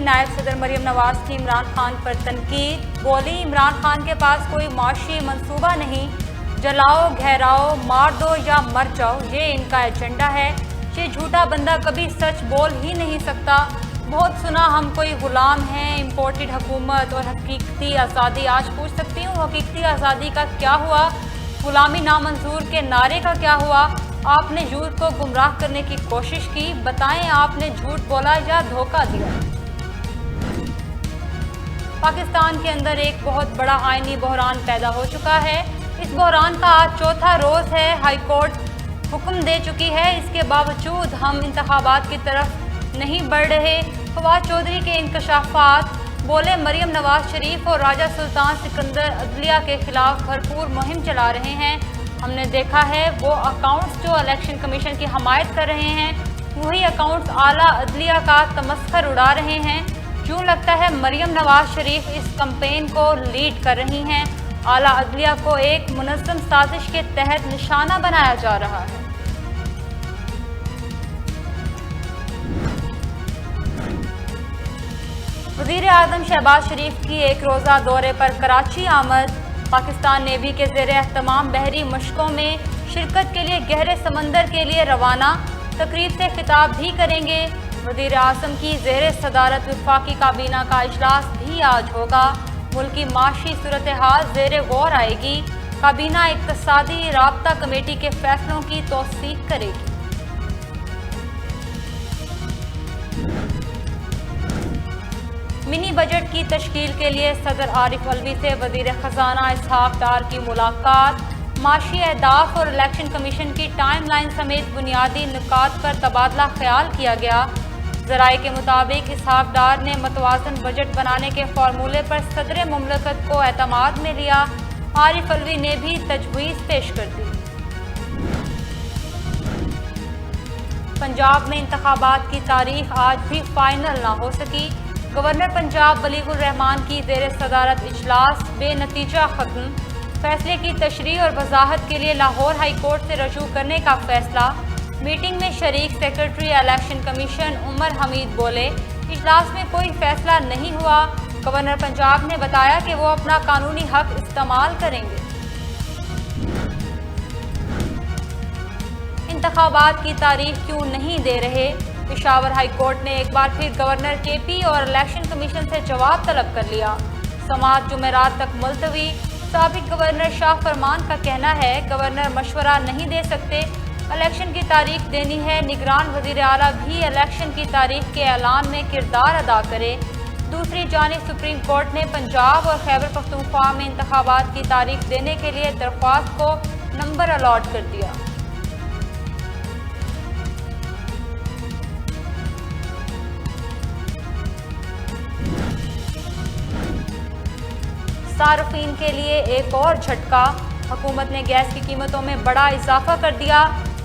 नायब सदर मरियम नवाज की इमरान खान पर तनकीद। बोली, इमरान खान के पास कोई माशी मंसूबा नहीं, जलाओ, घेराओ, मार दो या मर जाओ, ये इनका एजेंडा है। ये झूठा बंदा कभी सच बोल ही नहीं सकता। बहुत सुना हम कोई गुलाम हैं, इम्पोर्टेड हुकूमत और हकीकती आज़ादी। आज पूछ सकती हूँ, हकीकती आज़ादी का क्या हुआ? गुलामी नामंजूर के नारे का क्या हुआ? आपने यूथ को गुमराह करने की कोशिश की, बताएं आपने झूठ बोला या धोखा दिया? पाकिस्तान के अंदर एक बहुत बड़ा आईनी बहरान पैदा हो चुका है। इस बहरान का आज चौथा रोज़ है। हाई कोर्ट हुक्म दे चुकी है, इसके बावजूद हम इंतखाबात की तरफ नहीं बढ़ रहे। फवाद चौधरी के इंकशाफात। बोले, मरियम नवाज शरीफ और राजा सुल्तान सिकंदर अदलिया के खिलाफ भरपूर मुहिम चला रहे हैं। हमने देखा है वो अकाउंट्स जो इलेक्शन कमीशन की हमायत कर रहे हैं, वही अकाउंट्स आला अदलिया का तमस्खर उड़ा रहे हैं। यूँ लगता है मरियम नवाज शरीफ इस कैंपेन को लीड कर रही हैं। आला अदलिया को एक मुनज़्ज़म साजिश के तहत निशाना बनाया जा रहा है। वज़ीर आज़म शहबाज शरीफ की एक रोज़ा दौरे पर कराची आमद। पाकिस्तान नेवी के ज़ेर एहतमाम बहरी मशकों में शिरकत के लिए गहरे समंदर के लिए रवाना। तकरीब से खिताब भी करेंगे। वज़ीर आज़म की ज़ेर सदारत वफाकी काबीना का इजलास भी आज होगा। मुल्क की माशी सूरत हाल ज़ेर गौर आएगी। काबीना इक़्तिसादी राब्ता कमेटी के फैसलों की तौसीक करेगी। मिनी बजट की तश्कील के लिए सदर आरिफ अलवी से वज़ीर ख़ज़ाना इसहाक़ डार की मुलाकात। माशी अहदाफ और इलेक्शन कमीशन की टाइम लाइन समेत बुनियादी नुकात पर तबादला ख्याल किया गया। ज़राए के मुताबिक इसहाक़ डार ने मतवाज़न बजट बनाने के फार्मूले पर सदर मुमलकत को एतमाद में लिया। आरिफ अलवी ने भी तजवीज़ पेश कर दी। पंजाब में इंतखाबात की तारीख आज भी फाइनल ना हो सकी। गवर्नर पंजाब बलीगुर रहमान की ज़ेर सदारत इजलास बेनतीजा ख़त्म। फैसले की तशरीह और वजाहत के लिए लाहौर हाई कोर्ट से रजू करने का फैसला। मीटिंग में शरीक secretary election commission Umar Hamid बोले, इजलास में कोई फैसला नहीं हुआ। गवर्नर पंजाब ने बताया कि वो अपना कानूनी हक इस्तेमाल करेंगे। इंतखाबात की तारीख क्यों नहीं दे रहे? पेशावर हाई कोर्ट ने एक बार फिर गवर्नर केपी और इलेक्शन कमीशन से जवाब तलब कर लिया। समाअत जुमेरात तक मुलतवी। साबिक गवर्नर शाह फरमान का कहना है गवर्नर मशवरा नहीं दे सकते, इलेक्शन की तारीख देनी है। निगरान वज़ीर आला भी इलेक्शन की तारीख के ऐलान में किरदार अदा करे। दूसरी जानिब सुप्रीम कोर्ट ने पंजाब और खैबर पख्तूनख्वा में इंतखाबात की तारीख देने के लिए दरख्वास्त को नंबर अलॉट कर दिया। सार्फिन के लिए एक और झटका। हुकूमत ने गैस की कीमतों में बड़ा इजाफा कर दिया।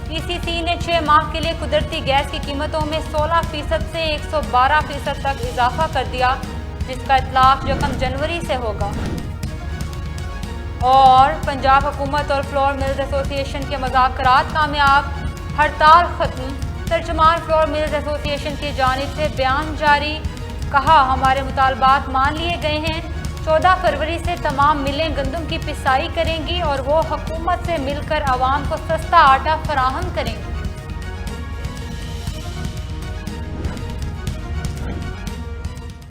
पीसीसी ने 6 माह के लिए कुदरती गैस की कीमतों में 16% से 112% तक इजाफा कर दिया, जिसका इतलाक 1 जनवरी से होगा। और पंजाब हुकूमत और फ्लोर मिल्स एसोसिएशन के मुज़ाकरात कामयाब, हड़ताल खत्म। तर्जुमान फ्लोर मिल्स एसोसिएशन की जानिब से बयान जारी। कहा, हमारे मुतालबात मान लिए गए हैं। 14 फरवरी से तमाम मिलें गंदम की पिसाई करेंगी और वो हुकूमत से मिलकर आवाम को सस्ता आटा फराहम करेंगी।